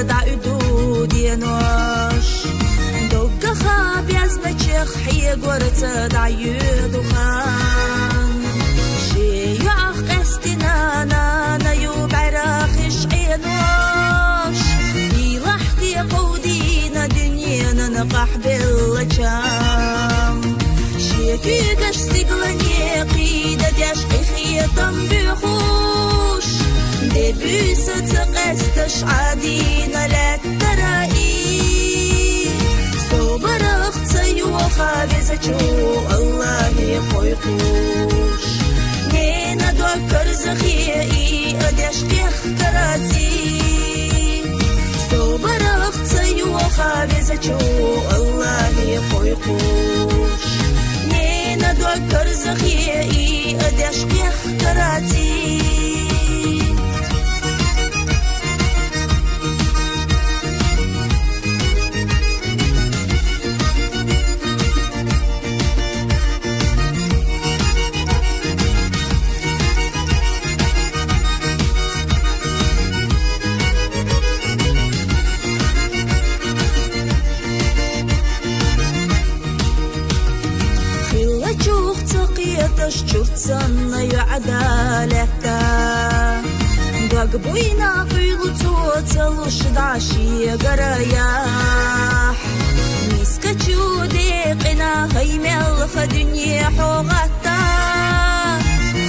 دعدو دينوش دوغ خاب يزنچخ حي غورت دعيدو خان شي يخ قستنا نا يو بعرخش عينوش يلحتي قودينا دنيانا نقح باللجام شي كيغش سيغلاني قيدة ديشقي خيطان بخوش دبوس تقستش عادينا لا ترائي صبرخ تيو خابزة الله يقويقوش نينا دوكر زخيئي أدشقي اختراتي صبرخ تيو خابزة الله يقويقوش نينا دوكر زخيئي أدشقي اختراتي شرطنا يعدالتا قاقبوينا قيلو توتلوش دعشي قراياح ميسكتشو ديقنا هيمل خدنيا حوغتا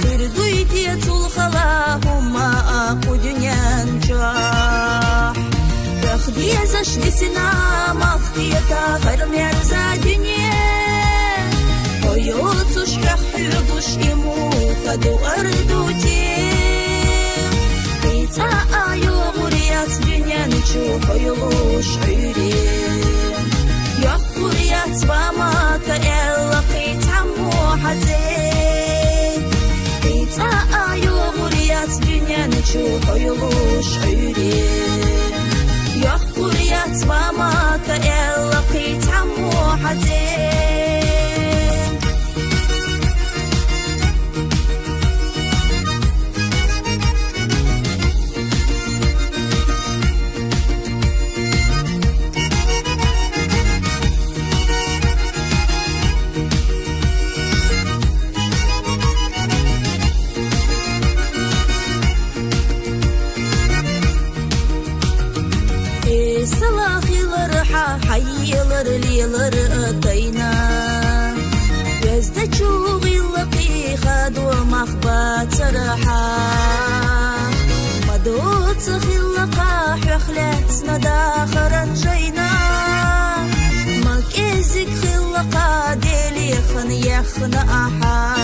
خردويتي تلخلا هما اقو دنيا نجاح تاخدي زش ديسنا مختيتا غير مرزا دنيا يوتش كحيبوش يمو خدو أردوتي بيتا آيو غريات دنيا نشوف يلوش عيرين يا غريات وما كإلا قيت عمو حتين بيتا آيو غريات دنيا نشوف يلوش عيرين يا غريات وما كإلا قيت عمو حتين حيلر ليلر أتينا يزدجو غلقي خادو مخبات سرحا مدوت خلقا حخلتنا داخرا جينا مكيزك خلقا ديلي خن يخن أحا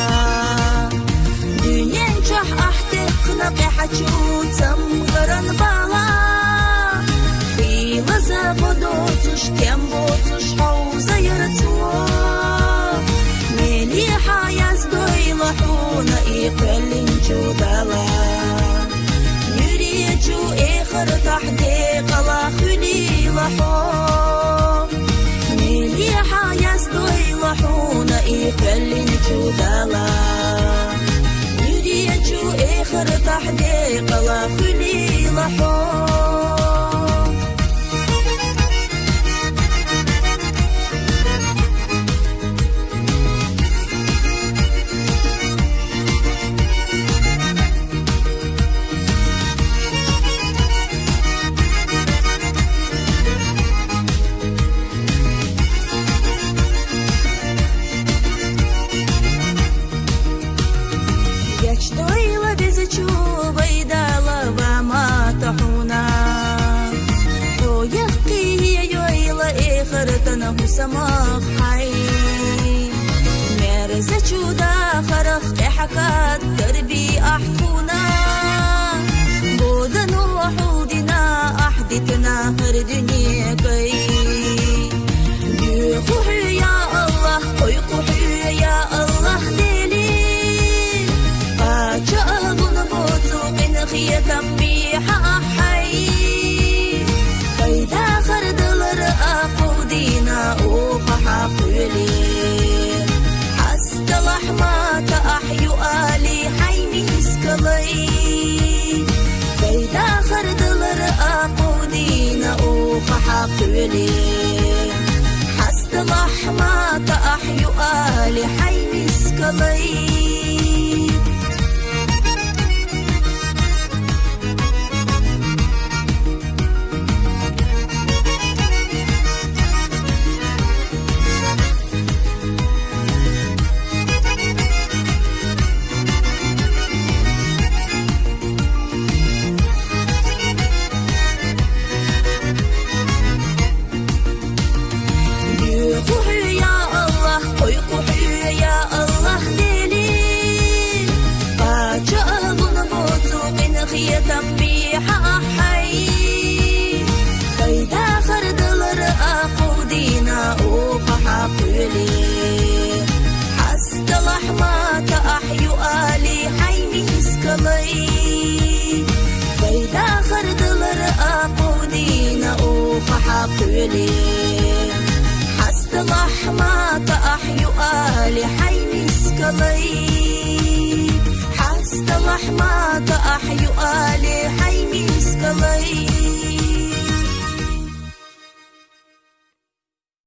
دنيا نجح أحتقنا قحجو تمغرا بالا لازا بدوتش كم بوتش حوزة يرتوا مليحة يزدوي لحونا إيقلن جودالا يريجو إخر تحديق لا خلي لحو مليحة يزدوي لحونا إيقلن جودالا يريجو إخر تحديق لا خلي لحو سماق حي مرزة دا خرخ حكات دربي أحكونا بودن وحودنا أحدتنا هردني كي بيقوحي يا الله ويقوحي يا الله ديلي فاجأبن بوتوقن خية بيحا حي فايدا خردلر أقودينا أوخا قولي حست لحمة أحيو آلي حيمي سكلي فايدا خردلر أقودينا فحقلي حست لحمة أحيو آلي حي مسكلي تنبيح أحي فإذا خرد الرأق دينا فحقلي حست لحمة أحيو آلي حي مسكلي فإذا خرد الرأق دينا فحقلي حست لحمة أحيو آلي حي مسكلي حست لحمة أحيو آلي حي مسكلي